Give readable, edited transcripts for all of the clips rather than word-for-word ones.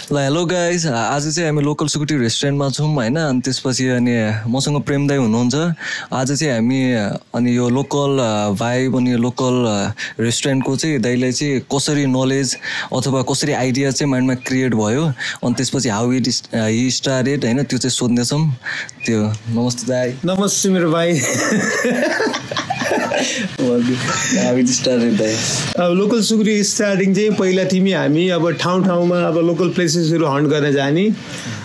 ल hello guys, आज चाहिँ हामी लोकल सुकुटी रेस्टुरेन्टमा छौँ होइन. अनि त्यसपछि अनि मसँग प्रेम दाई हुनुहुन्छ. आज चाहिँ हामी अनि यो लोकल भाइब अनि लोकल रेस्टुरेन्टको चाहिँ दाइलाई चाहिँ कसरी नलेज अथवा कसरी आइडिया चाहिँ माइन्डमा क्रिएट भयो अनि त्यसपछि हाउ हि स्टार्टेड होइन त्यो चाहिँ सोध्नेछौँ. त्यो नमस्ते दाई. नमस्ते मेरो भाइ. अब लोकल सुकुटी स्टार्टिङ चाहिँ पहिला हामी अब ठाउँमा अब लोकल प्लेसेसहरू हन्ट गर्न जाने.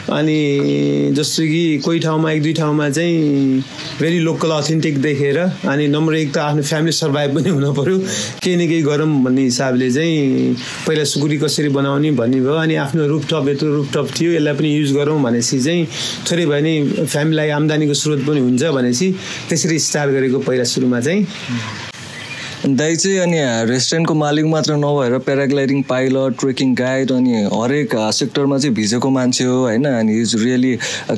अनि जस्तो कि कोही ठाउँमा एक दुई ठाउँमा चाहिँ भेरी लोकल अथेन्टिक देखेर अनि नम्बर एक त आफ्नो फ्यामिली सर्भाइभ पनि हुनु पऱ्यो, केही न केही गरौँ भन्ने हिसाबले चाहिँ पहिला सुकुटी कसरी बनाउने भन्ने भयो. अनि आफ्नो रुफटप यत्रो रुफटप थियो, यसलाई पनि युज गरौँ भनेपछि चाहिँ थोरै भए नि फ्यामिलीलाई आम्दानीको स्रोत पनि हुन्छ भनेपछि त्यसरी स्टार्ट गरेको पहिला सुरुमा चाहिँ. दाइ चाहिँ अनि रेस्टुरेन्टको मालिक मात्र नभएर प्याराग्लाइडिङ पाइलट, ट्रेकिङ गाइड अनि हरेक सेक्टरमा चाहिँ भिजेको मान्छे हो होइन. अनि is really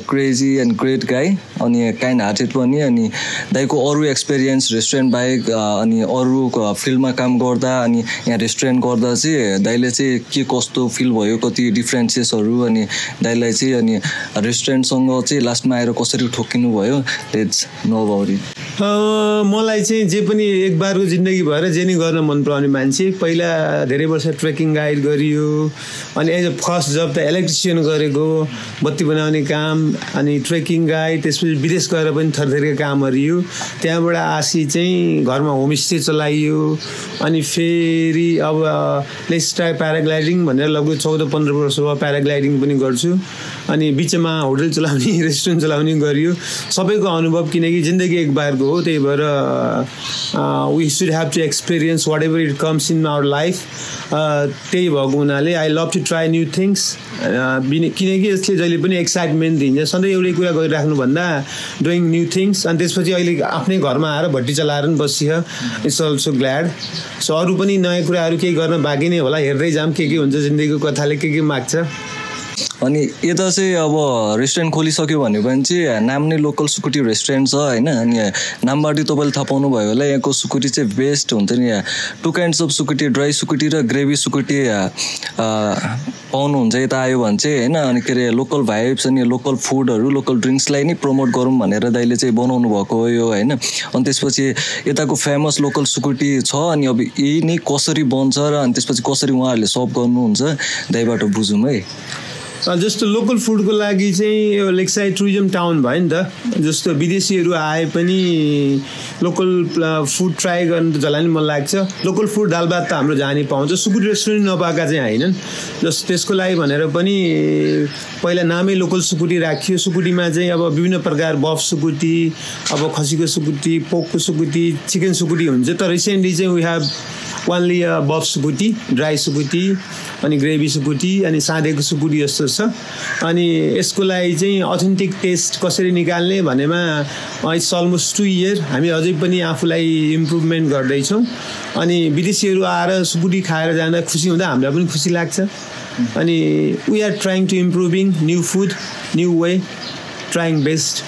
crazy and great गाई अनि काइन्ड हार्टेड पनि. अनि दाइको अरू एक्सपिरियन्स रेस्टुरेन्ट बाहेक अनि अरू फिल्डमा काम गर्दा अनि यहाँ रेस्टुरेन्ट गर्दा चाहिँ दाइले चाहिँ के कस्तो फिल भयो, कति डिफ्रेन्सेसहरू अनि दाइलाई चाहिँ अनि रेस्टुरेन्टसँग चाहिँ लास्टमा आएर कसरी ठोकिनु भयो, लेट्स नो अबाउट इट. मलाई चाहिँ जे पनि एक बारको जिन्दगी भएर जे नै गर्न मन पराउने मान्छे. पहिला धेरै वर्ष ट्रेकिङ गाइड गरियो अनि एज अ फर्स्ट जब त इलेक्ट्रिसियन गरेको, बत्ती बनाउने काम अनि ट्रेकिङ गाइड, त्यसपछि विदेश गएर पनि थरथरीका काम गरियो. त्यहाँबाट आसी चाहिँ घरमा होमस्टे चलाइयो. अनि फेरि अब लेट्स ट्राई प्याराग्लाइडिङ भनेर लगभग 14-15 वर्ष भयो प्याराग्लाइडिङ पनि गर्छु. अनि बिचमा होटल चलाउने, रेस्टुरेन्ट चलाउने गरियो. सबैको अनुभव, किनकि जिन्दगी एक बारको हो, त्यही भएर we should have to experience whatever it comes in our life. त्यही भएको हुनाले I love to try new things, किनकि यसले जहिले पनि एक्साइटमेन्ट दिन्छ. सधैँ एउटै कुरा गरिराख्नुभन्दा डुइङ न्यू थिङ्स. अनि त्यसपछि अहिले आफ्नै घरमा आएर भट्टी चलाएर पनि बसियो. It's also glad. सो अरू पनि नयाँ कुराहरू केही गर्न बाँकी नै होला, हेर्दै जाऊँ के हुन्छ जिन्दगीको कथाले के माग्छ. अनि यता चाहिँ अब रेस्टुरेन्ट खोलिसक्यो भने पनि चाहिँ नाम नै लोकल सुकुटी रेस्टुरेन्ट छ होइन. अनि नामबाट तपाईँले थाहा पाउनु भयो होला, यहाँको सुकुटी चाहिँ बेस्ट हुन्छ नि. यहाँ 2 काइन्ड्स अफ सुकुटी, ड्राई सुकुटी र ग्रेभी सुकुटी पाउनुहुन्छ यता आयो भने चाहिँ होइन. अनि के अरे लोकल भाइब्स अनि लोकल फुडहरू, लोकल ड्रिङ्क्सलाई नै प्रमोट गरौँ भनेर दाइले चाहिँ बनाउनु भएको हो यो होइन. अनि त्यसपछि यताको फेमस लोकल सुकुटी छ. अनि अब यही नै कसरी बन्छ र अनि त्यसपछि कसरी उहाँहरूले सर्भ गर्नुहुन्छ दाइबाट बुझौँ है. जस्तो लोकल फुडको लागि चाहिँ यो लेकसाइड टुरिज्म टाउन भयो नि त. जस्तो विदेशीहरू आए पनि लोकल फुड ट्राई गर्नु त जसलाई नि मन लाग्छ. लोकल फुड दाल भात त हाम्रो जहाँ नि पाउँछ, सुकुटी रेस्टुरेन्ट नपाएका चाहिँ होइनन्. जस्तो त्यसको लागि भनेर पनि पहिला नामै लोकल सुकुटी राखियो. सुकुटीमा चाहिँ अब विभिन्न प्रकार बफ सुकुटी, अब खसीको सुकुटी, पोकको सुकुटी, चिकन सुकुटी हुन्छ. तर रिसेन्टली चाहिँ we have only buff सुकुटी, dry सुकुटी अनि ग्रेभी सुकुटी अनि साँधेको सुकुटी जस्तो छ. अनि यसको लागि चाहिँ अथेन्टिक टेस्ट कसरी निकाल्ने भनेमा इट्स अलमोस्ट 2 इयर हामी अझै पनि आफूलाई इम्प्रुभमेन्ट गर्दैछौँ. अनि विदेशीहरू आएर सुकुटी खाएर जाँदा खुसी हुँदा हामीलाई पनि खुसी लाग्छ. अनि we are trying to improving new food, new way, trying best.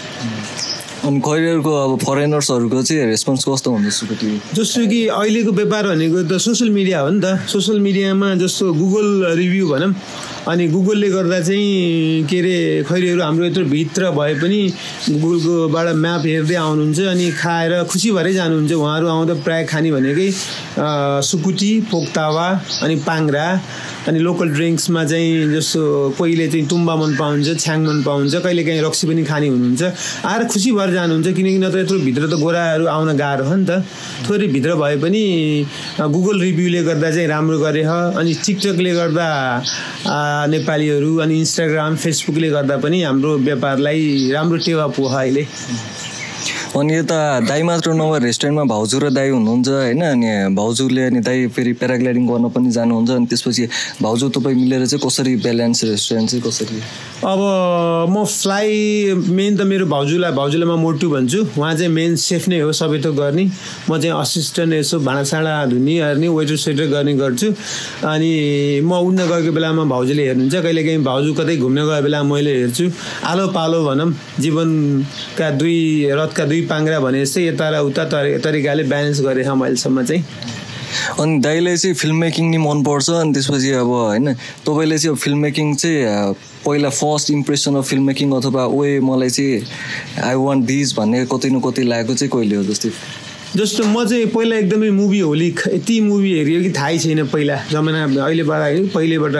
अनि करियरको अब फरेनर्सहरूको चाहिँ रेस्पोन्स कस्तो हुन्छ सुकुटी? जस्तो कि अहिलेको व्यापार भनेको त सोसियल मिडिया हो नि त. सोसियल मिडियामा जस्तो गुगल रिभ्यू भनौँ, अनि गुगलले गर्दा चाहिँ के अरे खैरीहरू हाम्रो यत्रो भित्र भए पनि गुगलकोबाट म्याप हेर्दै आउनुहुन्छ अनि खाएर खुसी भएरै जानुहुन्छ. उहाँहरू आउँदा प्रायः खाने भनेकै सुकुटी, पोक्तावा अनि पाङ्ग्रा. अनि लोकल ड्रिङ्क्समा चाहिँ जस्तो कोहीले चाहिँ तुम्बा मन पाउँछ, छ्याङ मन पाउँछ, कहिलेकाहीँ रक्सी पनि खाने हुनुहुन्छ. आएर खुसी भएर जानुहुन्छ, किनकि नत्र यत्रो भित्र त गोराहरू आउन गाह्रो हो नि त. थोरै भित्र भए पनि गुगल रिभ्यूले गर्दा चाहिँ राम्रो गरे हो. अनि टिकटकले गर्दा नेपालीहरू अनि इन्स्टाग्राम, फेसबुकले गर्दा पनि हाम्रो व्यापारलाई राम्रो टेवा पुग्यो अहिले. अनि यता दाई मात्र नभएर रेस्टुरेन्टमा भाउजू र दाई हुनुहुन्छ होइन. अनि भाउजूले अनि दाई फेरि प्याराग्लाइडिङ गर्न पनि जानुहुन्छ. अनि त्यसपछि भाउजू तपाईँ मिलेर चाहिँ कसरी ब्यालेन्स रेस्टुरेन्ट चाहिँ कसरी? अब म फ्लाइ मेन त मेरो भाउजूलाई म मोटु भन्छु. उहाँ चाहिँ मेन सेफ नै हो, सबै थोक गर्ने. म चाहिँ असिस्टेन्ट, यसो भाँडासाँडा धुने हेर्ने, वेटर सेटर गर्ने गर्छु. अनि म उड्न गएको बेलामा भाउजूले हेर्नुहुन्छ, कहिलेकाहीँ भाउजू कतै घुम्न गएको बेला मैले हेर्छु. आलो पालो भनौँ, जीवनका रथका दुई पाङ्ग्रा भने जस्तै यता र उता तरिकाले ब्यालेन्स गरेँ अहिलेसम्म चाहिँ. अनि दाइले चाहिँ फिल्म मेकिङ नि मनपर्छ अनि त्यसपछि अब होइन तपाईँले चाहिँ फिल्म मेकिङ चाहिँ पहिला first impression of film making अथवा मलाई चाहिँ आई वान्ट दिस भन्ने कतै न कतै लागेको चाहिँ कहिले हो जस्तो म चाहिँ पहिला एकदमै मुभी होलिक यति मुभी हेरियो कि थाहै छैन पहिला जमाना पहिलेबाट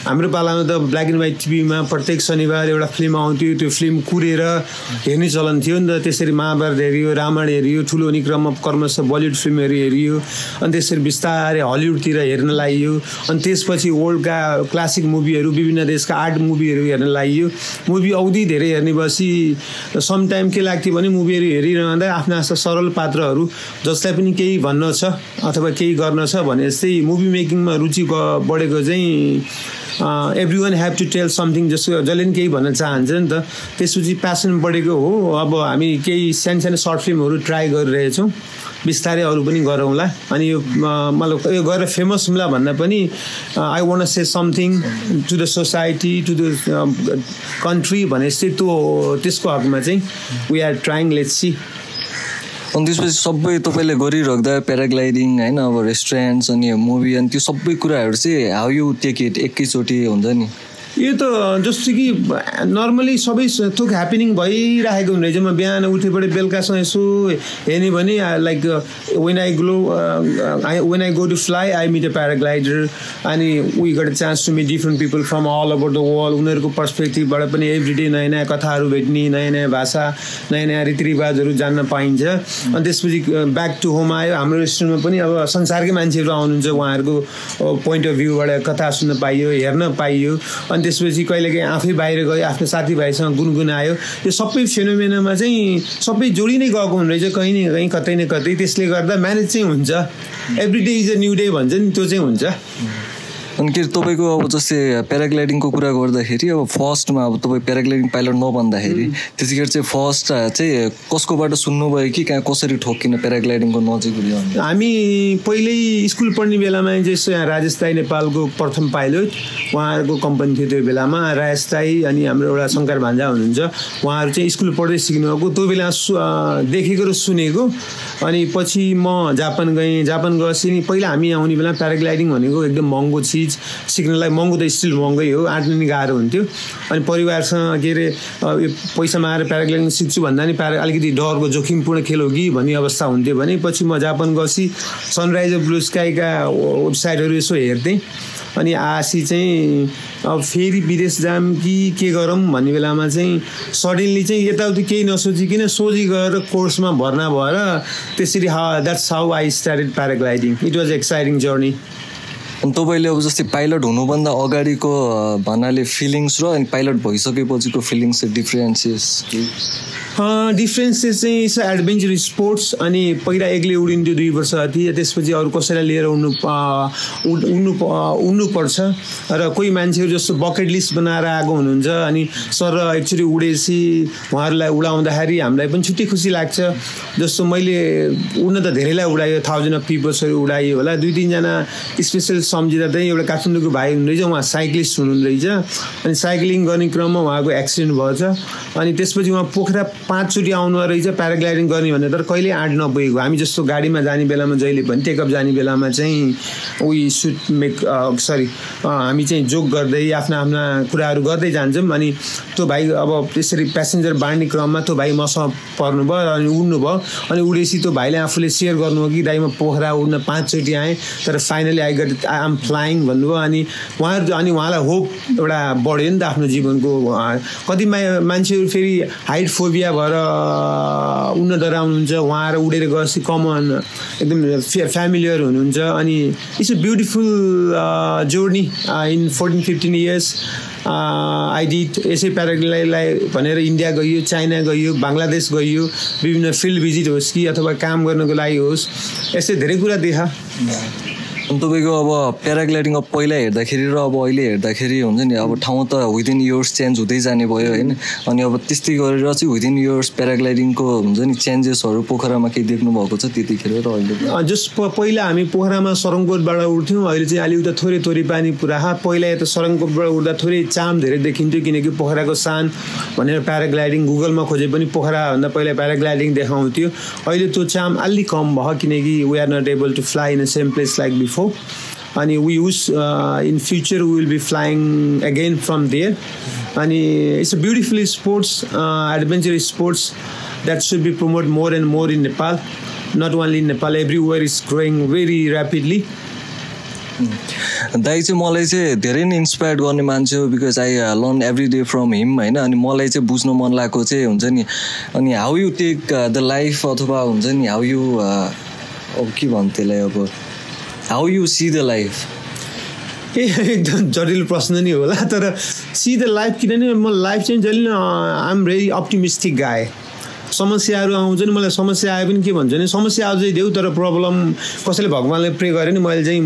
हाम्रो पालामा त ब्ल्याक एन्ड व्हाइट टिभीमा प्रत्येक शनिबार एउटा फिल्म आउँथ्यो त्यो फिल्म कुरेर हेर्ने चलन थियो नि त त्यसरी महाभारत हेरियो रामायण हेरियो ठुलो अनि क्रमशः बलिउड फिल्महरू हेरियो अनि त्यसरी बिस्तारै हलिउडतिर हेर्न लागियो अनि त्यसपछि वर्ल्डका क्लासिक मुभीहरू विभिन्न देशका आर्ट मुभीहरू हेर्न लागियो मुभी औधी धेरै हेर्ने बसी सम टाइम के लाग्थ्यो भने मुभीहरू हेरिरहँदा आफ्ना सरल पात्रहरू जसलाई पनि केही भन्न छ अथवा केही गर्न छ भने जस्तै मुभी मेकिङमा रुचि बढेको चाहिँ every one have to tell something जसको जसले पनि केही भन्न चाहन्छ नि त त्यसपछि प्यासन बढेको हो अब हामी केही सानो सानो सर्ट फिल्महरू ट्राई गरिरहेछौँ बिस्तारै अरू पनि गरौँला अनि यो मतलब यो गरेर फेमस हुँला भन्दा पनि I want say something to the society to the country भने चाहिँ त्यसको हकमा चाहिँ we are trying let's see अनि त्यसपछि सबै तपाईँले गरिराख्दा प्याराग्लाइडिङ होइन अब रेस्टुरेन्ट्स अनि मुभी अनि त्यो सबै कुराहरू चाहिँ हाउ यु टेक इट एकैचोटि हुन्छ नि यो त जस्तो कि नर्मली सबै थोक ह्यापनिङ भइरहेको हुने चाहिँ म बिहान उठेबाट बेलुकासँग यसो हेर्ने भने like when I go to fly I meet a paraglider अनि we got a chance to meet different people from all over the world उनीहरूको पर्सपेक्टिभबाट पनि एभ्रिडे नयाँ नयाँ कथाहरू भेट्ने नयाँ नयाँ भाषा नयाँ नयाँ रीतिरिवाजहरू जान्न पाइन्छ अनि त्यसपछि ब्याक टु होम आयो हाम्रो रेस्टुरेन्टमा पनि अब संसारकै मान्छेहरू आउनुहुन्छ उहाँहरूको पोइन्ट अफ भ्यूबाट कथा सुन्न पाइयो हेर्न पाइयो अनि त्यसपछि कहिलेकाहीँ आफै बाहिर गयो आफ्नो साथीभाइसँग गुनगुनायो यो सबै फेनोमेनामा चाहिँ सबै जोडी नै गएको हुने रहेछ कहीँ न कहीँ कतै न कतै त्यसले गर्दा म्यानेज चाहिँ हुन्छ every day is a new day भन्छ नि त्यो चाहिँ हुन्छ अनि के तपाईँको अब जस्तै प्याराग्लाइडिङको कुरा गर्दाखेरि अब फर्स्टमा अब तपाईँ प्याराग्लाइडिङ पाइलट नभन्दाखेरि त्यतिखेर चाहिँ फर्स्ट चाहिँ कसकोबाट सुन्नुभयो कि कहाँ कसरी ठोक्किन प्याराग्लाइडिङको नजिक हामी पहिल्यै स्कुल पढ्ने बेलामा जस्तो यहाँ राजेश दाई नेपालको प्रथम पाइलट उहाँहरूको कम्पनी थियो त्यो बेलामा राजेश दाई अनि हाम्रो एउटा शङ्कर भान्जा हुनुहुन्छ उहाँहरू चाहिँ स्कुल पढ्दै सिक्नुभएको त्यो बेला देखेको र सुनेको अनि पछि म जापान गएपछि नि पहिला हामी आउने बेला प्याराग्लाइडिङ भनेको एकदम महँगो चिज सिक्नलाई महँगो त स्टिल महँगै हो आँट्न नि गाह्रो हुन्थ्यो अनि परिवारसँग के अरे पैसा मारेर प्याराग्लाइडिङ सिक्छु भन्दा नि अलिकति डरको जोखिमपूर्ण खेल हो कि भन्ने अवस्था हुन्थ्यो भने पछि म जापान गएपछि सनराइज अफ ब्लु स्काईका वेबसाइटहरू यसो हेर्थेँ अनि आसी चाहिँ अब फेरि विदेश जाम कि के गरौँ भन्ने बेलामा चाहिँ सडनली चाहिँ यताउति केही नसोचिकन सोझी गएर कोर्समा भर्ना भएर त्यसरी that's how I started paragliding it was exciting journey अनि तपाईँले अब जस्तै पाइलट हुनुभन्दा अगाडिको भन्नाले फिलिङ्स र अनि पाइलट भइसकेपछिको फिलिङ्स डिफ्रेन्सेस डिफ्रेन्सेस चाहिँ यसो एडभेन्चर स्पोर्ट्स अनि पहिला एक्लै उडिन्थ्यो 2 वर्ष अति त्यसपछि अरू कसैलाई लिएर उड्नुपर्छ र कोही मान्छेहरू जस्तो बकेट लिस्ट बनाएर आएको हुनुहुन्छ अनि सर एक्चुअली उडेपछि उहाँहरूलाई उडाउँदाखेरि हामीलाई पनि छुट्टै खुसी लाग्छ जस्तो मैले उड्न त धेरैलाई उडायो 1000 अफ पिपल्सहरू उडायो होला 2-3 जना स्पेसल सम्झिँदा चाहिँ एउटा काठमाडौँको भाइ हुनुहुँदैछ उहाँ साइक्लिस्ट हुनुहुँदैछ अनि साइक्लिङ गर्ने क्रममा उहाँको एक्सिडेन्ट भएछ अनि त्यसपछि उहाँ पोखरा 5 चोटि आउनु रहेछ प्याराग्लाइडिङ गर्ने भने तर कहिले आँट नपुगेको हामी जस्तो गाडीमा जाने बेलामा जहिले पनि टेकअप जाने बेलामा चाहिँ वी सुड मेक हामी चाहिँ जोक गर्दै आफ्ना कुराहरू गर्दै जान्छौँ अनि त्यो भाइ अब त्यसरी प्यासेन्जर बाँड्ने क्रममा त्यो भाइ मसँग पर्नुभयो अनि उड्नुभयो अनि उडेपछि त्यो भाइले आफूले सेयर गर्नुभयो कि दाइ म पोखरा उड्न 5 चोटि आएँ तर finally I got I am flying भन्नुभयो अनि उहाँलाई होप एउटा बढ्यो नि त आफ्नो जीवनको कति मान्छेहरू फेरि हाइट फोबिया भएर उड्न डराउनुहुन्छ उहाँ उडेर गएपछि कमन एकदम फ्यामिलियर हुनुहुन्छ अनि it's a beautiful journey in 14-15 years I did यसै प्याराग्लाइडलाई भनेर इन्डिया गइयो चाइना गइयो बङ्गलादेश गइयो विभिन्न फिल्ड भिजिट होस् कि अथवा काम गर्नको लागि होस् यस्तै धेरै कुरा देखा तपाईँको अब प्याराग्लाइडिङ अब पहिला हेर्दाखेरि र अब अहिले हेर्दाखेरि हुन्छ नि अब ठाउँ त विदिन इयर्स चेन्ज हुँदै जाने भयो होइन अनि अब त्यस्तै गरेर चाहिँ विदिन इयर्स प्याराग्लाइडिङको हुन्छ नि चेन्जेसहरू पोखरामा केही देख्नु भएको छ त्यतिखेर र अहिले जस्ट पहिला हामी पोखरामा सरङकोटबाट उठ्थ्यौँ अहिले चाहिँ अलि उता थोरै थोरै पानी पुरा पहिला यता सरङकोटबाट उठ्दा थोरै चाम धेरै देखिन्थ्यो किनकि पोखराको सान भनेर प्याराग्लाइडिङ गुगलमा खोजे पनि पोखराभन्दा पहिला प्याराग्लाइडिङ देखाउँथ्यो अहिले त्यो चाम अलि कम भयो किनकि we are not able to fly in the same place like before अनि we use in future we will be flying again from there अनि it's a beautiful sports adventurous sports that should be promote more and more in Nepal not only in Nepal, everywhere is growing very rapidly. दाइ चाहिँ मलाई चाहिँ धेरै नै inspire गर्ने मान्छे हो because I learn every day from him होइन अनि मलाई चाहिँ बुझ्नु मन लागेको चाहिँ हुन्छ नि अनि how you take the life अथवा हुन्छ नि हाउ यु अब के भन्नु त्यसलाई अब how you see the life एकदम जटिल प्रश्न नि होला तर सी द लाइफ किनभने म लाइफ चाहिँ जहिले आइ एम भेरी अप्टिमिस्टिक गाई समस्याहरू आउँछ नि मलाई समस्या आए पनि के भन्छ नि समस्या आउँदै देऊ तर प्रब्लम कसैले भगवान्लाई प्रे गरे नि मैले चाहिँ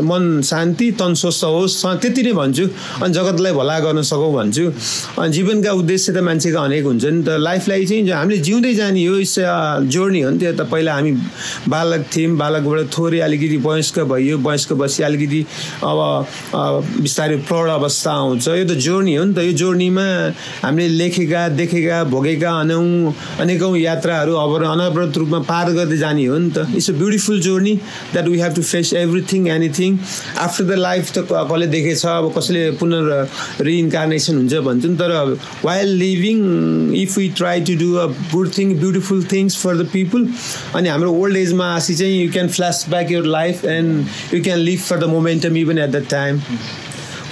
मन शान्ति तन स्वस्थ होस् त्यति नै भन्छु अनि जगतलाई भला गर्न सकौँ भन्छु अनि जीवनका उद्देश्य त मान्छेका अनेक हुन्छ नि त लाइफलाई चाहिँ हामीले जिउँदै जाने हो इट्स जोर्नी हो नि त्यो त पहिला हामी बालक थियौँ बालकबाट थोरै अलिकति वयस्क भइयो वयस्क बसी अलिकति अब बिस्तारै प्रौढ अवस्था आउँछ यो त जोर्नी हो नि त यो जोर्नीमा हामीले लेखेका देखेका भोगेका अनेकौँ यात्राहरू अब अनवरत रूपमा पार गर्दै जाने हो नि त it's a beautiful journey that we have to face everything anything after the life त कसले देखेछ अब कसैले पुनः रिइन्कार्नेसन हुन्छ भन्छ नि तर while living if we try to do a good thing beautiful things for the people अनि हाम्रो ओल्ड एजमा आसी चाहिँ you can flash back your life and you can live for the momentum even at the time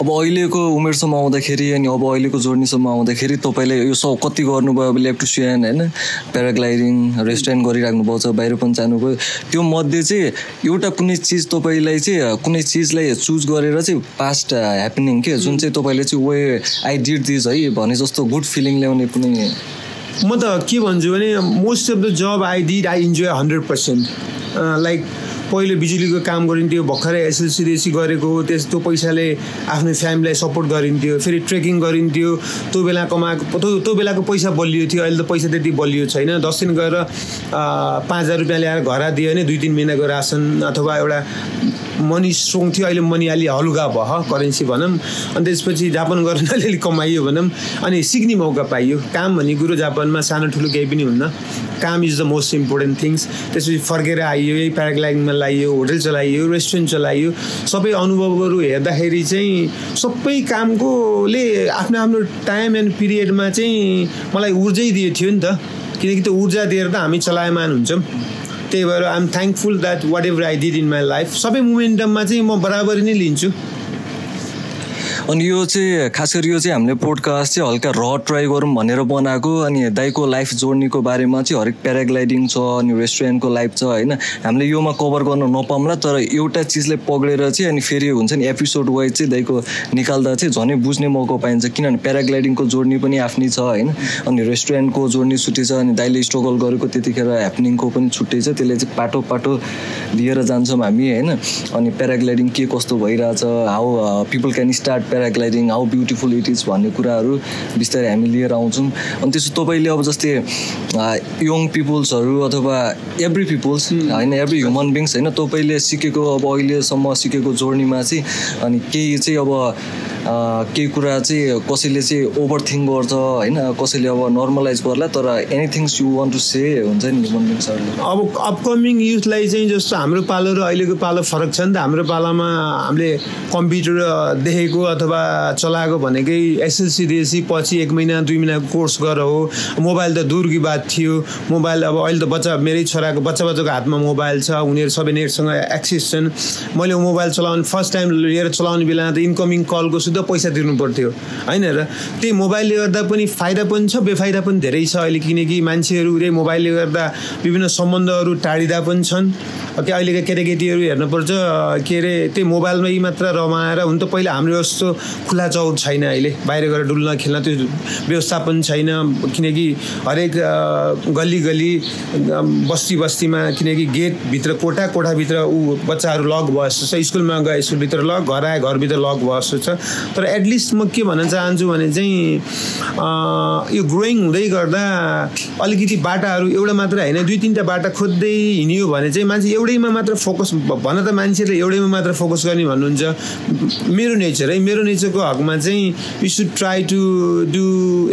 अब अहिलेको उमेरसम्म आउँदाखेरि अनि अब अहिलेको जोर्नीसम्म आउँदाखेरि तपाईँले यो कति गर्नुभयो अब इलेक्ट्रिसियन होइन प्याराग्लाइडिङ रेस्टुरेन्ट गरिराख्नु भएको छ बाहिर पनि जानुभयो त्यो मध्ये चाहिँ एउटा कुनै चिज तपाईँलाई चाहिँ कुनै चिजलाई चुज गरेर चाहिँ पास्ट ह्यापनिङ के जुन चाहिँ तपाईँले चाहिँ वे आई डिड दिस है भने जस्तो गुड फिलिङ ल्याउने कुनै म त के भन्छु भने most of the job I did I enjoy 100% like पहिले बिजुलीको काम गरिन्थ्यो भर्खरै एसएलसी गरेको त्यो पैसाले आफ्नो फ्यामिलीलाई सपोर्ट गरिन्थ्यो फेरि ट्रेकिङ गरिन्थ्यो त्यो बेला कमाएको त्यो बेलाको पैसा बलियो थियो अहिले त पैसा त्यति बलियो छैन 10 दिन गएर 5,000 रुपियाँ ल्याएर घर दियो भने 2-3 महिनाको रासन अथवा एउटा मनी स्ट्रङ थियो अहिले मनी अलि हलुका भयो करेन्सी भनौँ अनि त्यसपछि जापान गरेर अलिअलि कमाइयो भनौँ अनि सिक्ने मौका पाइयो काम भन्ने कुरो जापानमा सानो ठुलो केही पनि हुन्न काम is the most important things त्यसपछि फर्केर आइयो यही प्याराग्लाइडिङमा लाइयो होटल चलाइयो रेस्टुरेन्ट चलाइयो सबै अनुभवहरू हेर्दाखेरि चाहिँ सबै कामकोले आफ्नो आफ्नो टाइम एन्ड पिरियडमा चाहिँ मलाई ऊर्जै दिएको थियो नि त किनकि त्यो ऊर्जा दिएर त हामी चलायमान हुन्छौँ त्यही भएर I am thankful that whatever I did in my life सबै मोमेन्टममा चाहिँ म बराबरी नै लिन्छु अनि यो चाहिँ खास गरी यो चाहिँ हामीले पोडकास्ट चाहिँ हल्का र ट्राई गरौँ भनेर बनाएको अनि दाइको लाइफ जोर्नीको बारेमा चाहिँ हरेक प्याराग्लाइडिङ छ अनि रेस्टुरेन्टको लाइफ छ होइन हामीले योमा कभर गर्न नपाउँला तर एउटा चिजलाई पक्रेर चाहिँ अनि फेरि हुन्छ नि एपिसोड वाइज चाहिँ दाइको निकाल्दा चाहिँ झनै बुझ्ने मौका पाइन्छ किनभने प्याराग्लाइडिङको जोर्नी पनि आफ्नै छ होइन अनि रेस्टुरेन्टको जोर्नी छुट्टै छ अनि दाइले स्ट्रगल गरेको त्यतिखेर ह्यापनिङको पनि छुट्टै छ त्यसले चाहिँ पाटो पाटो लिएर जान्छौँ हामी होइन अनि प्याराग्लाइडिङ के कस्तो भइरहेछ how people can start paragliding how beautiful it is भन्ने कुराहरू बिस्तारै हामी लिएर आउँछौँ अनि त्यसो तपाईँले अब जस्तै यङ पिपुल्सहरू अथवा एभ्री पिपुल्स होइन एभ्री ह्युमन बिङ्स होइन तपाईँले सिकेको अब अहिलेसम्म सिकेको जोर्नीमा चाहिँ अनि केही चाहिँ अब केही कुरा चाहिँ कसैले चाहिँ ओभर थिङ्क गर्छ होइन कसैले अब नर्मलाइज गर्ला तर एनिथिङ्स यु वान्ट टु से हुन्छ नि ह्युमन बिङ्सहरूले अब अपकमिङ युथलाई चाहिँ जस्तो हाम्रो पालो र अहिलेको पालो फरक छ नि त हाम्रो पालामा हामीले कम्प्युटर देखेको अथवा चलाएको भनेकै एसएलसी दिएपछि पछि 1 महिना 2 महिनाको कोर्स गर हो मोबाइल त दूरकी बात थियो मोबाइल अब अहिले त बच्चा मेरै छोराको बच्चाको हातमा मोबाइल छ उनीहरू सबै नेटसँग एक्सेस छन् मैले मोबाइल चलाउने फर्स्ट टाइम लिएर चलाउने बेला त इन्कमिङ कलको शुद्ध शुद्ध पैसा तिर्नु पर्थ्यो हैन र त्यही मोबाइलले गर्दा पनि फाइदा पनि छ बेफाइदा पनि धेरै छ अहिले किनकि मान्छेहरू रे मोबाइलले गर्दा विभिन्न सम्बन्धहरू टाढिदा पनि छन् के अहिलेका केटाकेटीहरू हेर्नुपर्छ के अरे त्यही मोबाइलमै मात्र रमाएर हुन त पहिला हाम्रो जस्तो खुला चौर छैन अहिले बाहिर गएर डुल्न खेल्न त्यो व्यवस्थापन छैन किनकि हरेक गल्ली गल्ली बस्ती बस्तीमा किनकि गेटभित्र कोठाभित्र बच्चाहरू लक बस्छ स्कुलमा गए स्कुलभित्र लक घर आए घरभित्र लक बस्छ तर एटलिस्ट म के भन्न चाहन्छु भने चाहिँ यो ग्रोइङ हुँदै गर्दा अलिकति बाटाहरू एउटा मात्र होइन 2-3टा बाटा खोज्दै हिँड्यो भने चाहिँ मान्छे एउटैमा मात्र फोकस भन त मान्छेले एउटैमा मात्र फोकस गर्ने भन्नुहुन्छ मेरो नेचरको हकमा चाहिँ you should try to do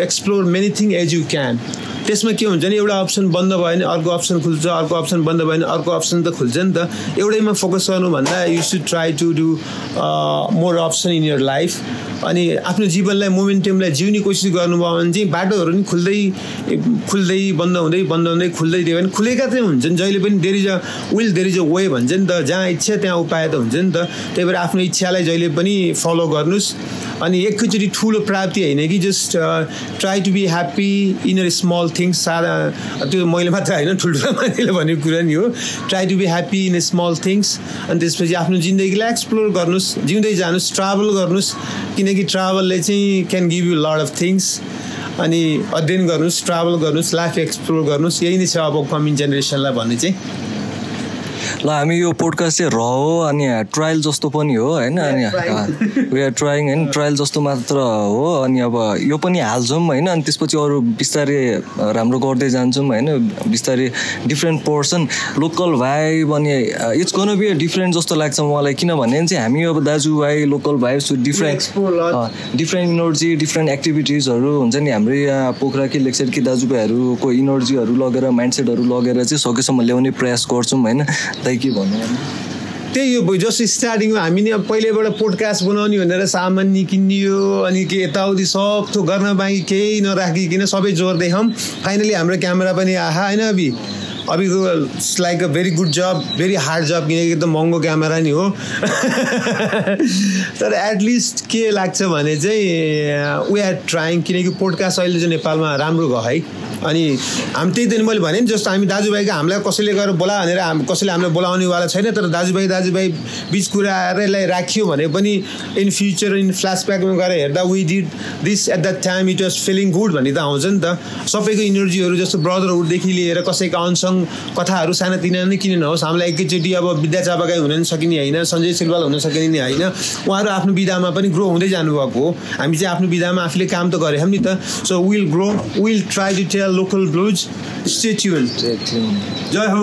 explore many thing as you can त्यसमा के हुन्छ नि एउटा अप्सन बन्द भयो भने अर्को अप्सन खुल्छ अर्को अप्सन बन्द भयो भने अर्को अप्सन त खुल्छ नि त एउटैमा फोकस गर्नुभन्दा you should try to do more option in your life अनि आफ्नो जीवनलाई मोमेन्टमलाई जिउने कोसिस गर्नुभयो भने चाहिँ बाटोहरू पनि खुल्दै बन्द हुँदै खुल्दै दियो भने खुलेका चाहिँ हुन्छन् जहिले पनि there is a will there is a way भन्छ नि त जहाँ इच्छा त्यहाँ उपाय त हुन्छ नि त त्यही भएर आफ्नो इच्छालाई जहिले पनि फलो गर्नुहोस् अनि एकैचोटि ठुलो प्राप्ति होइन कि just try to be happy in a small things सादा त्यो मैले मात्र होइन ठुल्ठुलो मान्छेले भनेको कुरा नि हो try to be happy in small things अनि त्यसपछि आफ्नो जिन्दगीलाई एक्सप्लोर गर्नुहोस् जिउँदै जानुहोस् ट्राभल गर्नुहोस् किनकि ट्राभलले चाहिँ can give you lot of things अनि अध्ययन गर्नुहोस् ट्राभल गर्नुहोस् लाइफ एक्सप्लोर गर्नुहोस् यही नै छ अब कमिङ जेनेरेसनलाई भन्ने चाहिँ ल हामी यो पोडकास्ट चाहिँ हो अनि ट्रायल जस्तो पनि हो होइन अनि वी आर ट्राइङ होइन ट्रायल जस्तो मात्र हो अनि अब यो पनि हाल्छौँ होइन अनि त्यसपछि अरू बिस्तारै राम्रो गर्दै जान्छौँ होइन बिस्तारै डिफ्रेन्ट पर्सन लोकल भाइब अनि इट्स गोन बी डिफ्रेन्ट जस्तो लाग्छ मलाई किनभने चाहिँ हामी अब दाजुभाइ लोकल भाइब सु डिफ्रेन्ट इनर्जी डिफ्रेन्ट एक्टिभिटिजहरू हुन्छ नि हाम्रो यहाँ पोखरा कि लेक्चर कि दाजुभाइहरूको इनर्जीहरू लगेर माइन्डसेटहरू लगेर चाहिँ सकेसम्म ल्याउने प्रयास गर्छौँ होइन के भन्नु त्यही हो जस्तो स्टार्टिङमा हामी नि अब पहिलेबाट पोडकास्ट बनाउने भनेर सामान निकिनियो अनि के यताउति सब थोक गर्न बाँकी केही नराखिकन सबै जोड देखाउँ फाइनली हाम्रो क्यामेरा पनि आहा होइन अभिको it's like a very good job very hard job किनकि एकदम महँगो क्यामेरा नि हो तर एटलिस्ट के लाग्छ भने चाहिँ वी आर ट्राइङ किनकि पोडकास्ट अहिले चाहिँ नेपालमा राम्रो भयो है अनि हामी त्यही दिन मैले भने नि जस्तो हामी दाजुभाइको हामीलाई कसैले गएर बोला भनेर कसैले हामीलाई बोलाउनेवाला छैन तर दाजुभाइ बिच कुराहरूलाई राखियो भने पनि इन फ्युचर इन फ्ल्यासब्याकमा गएर हेर्दा we did this at that time it was feeling good भन्ने त आउँछ नि त सबैको इनर्जीहरू जस्तो ब्रदरहुडदेखि लिएर कसैको अनसङ कथाहरू सानातिना नै किन नहोस् हामीलाई एकैचोटि अब विद्या चापागाई हुन नि सकिने होइन सञ्जय सिलवाल हुन सकिने नि होइन उहाँहरू आफ्नो विधामा पनि ग्रो हुँदै जानुभएको हो हामी चाहिँ आफ्नो विधामा आफूले काम त गरेँ नि त so will grow will try to tell local blues stay tuned जय हो।